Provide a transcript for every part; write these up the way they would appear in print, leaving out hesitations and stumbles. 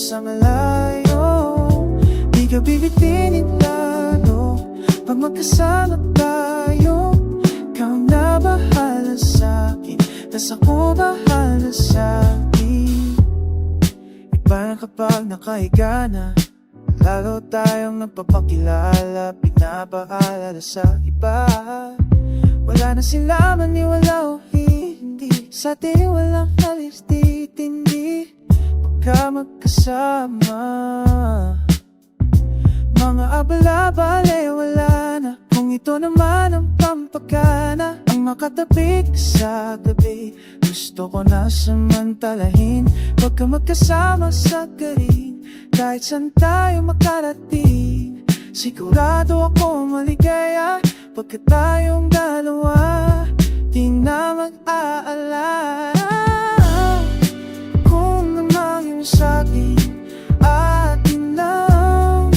sa malayo. Di ka bibitinin lalo pag magkasama tayo. Ikaw na bahala sa'kin, tas ako bahala sa'kin. Iba na kapag nakahiga na, lalo tayong nagpapakilala, pinapaalala sa iba. Wala na sila maniwala o hindi, sa atin walang alis titindi pagka magkasama. Mga abala-bale wala na, kung ito naman ang pampagana. Ang makatabi sa gabi, gusto ko na samantalahin pagka magkasama sa garing. Kahit saan tayo makarating, sigurado ako maligaya pagka tayong dalawa. Di na mag-aalala kung namang yung sa'kin atin lang.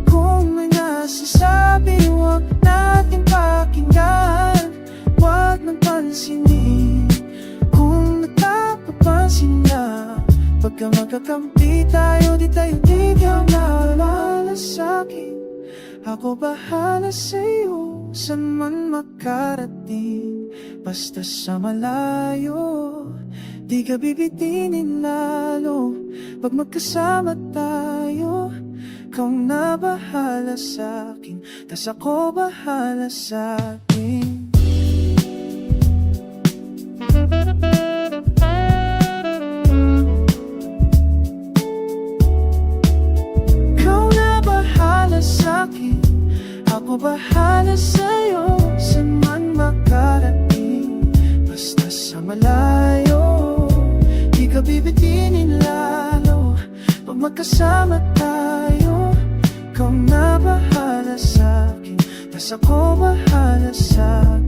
Kung may nasasabi, huwag natin pakinggan, huwag nang pansinin kung nagpapapansin na. Pagka magkakampi tayo, di ikaw na bahala sa'kin, ako bahala sa'yo, saan man makarating. Basta sa malayo, di ka bibitinin lalo pag magkasama tayo. Ikaw na bahala sa'kin, tas ako bahala sa'kin. Sa'kin, ako bahala sa'yo, saan man makarating. Basta sa malayo, di ka bibitinin lalo pag magkasama tayo. Ikaw na bahala sa'kin, tas ako bahala sa'kin.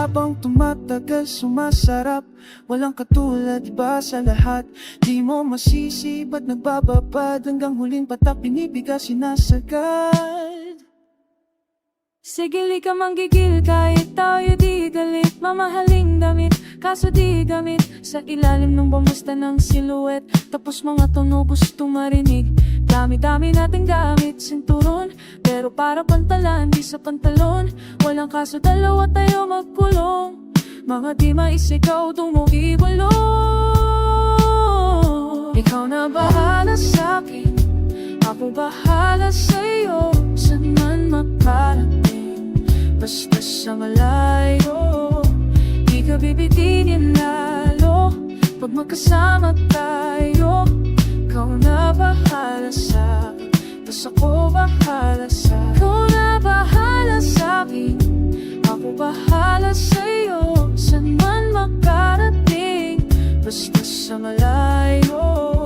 Habang tumatagal sumasarap, walang katulad, iba sa lahat. Di mo masisi ba't nagbababad, hanggang huling patak pinibiga sinasagad. Sige li ka manggigil kahit tayo di galit, mamahaling damit kaso di gamit. Sa ilalim ng bamusta ng siluet, tapos mga tono gusto marinig. Dami-dami nating gamit, sinturon, pero para pantalan, di sa pantalon. Walang kaso dalawa tayo magkulong, mga di maisigaw dumugiwalo. Ikaw na bahala sa'kin, ako bahala sa'yo, saan man makarating. Basta sa malayo, di ka bibitinin lalo pag magkasama tayo. Ikaw na bahala sa'kin, tas ako bahala sa'kin. Ikaw na bahala sa'kin, ako bahala sa'yo, saan man makarating. Basta sa malayo,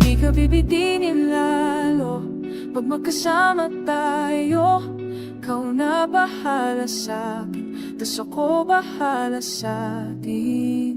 di ka bibitinin lalo pag magkasama tayo. Ikaw na bahala sa'kin, tas ako bahala sa'kin.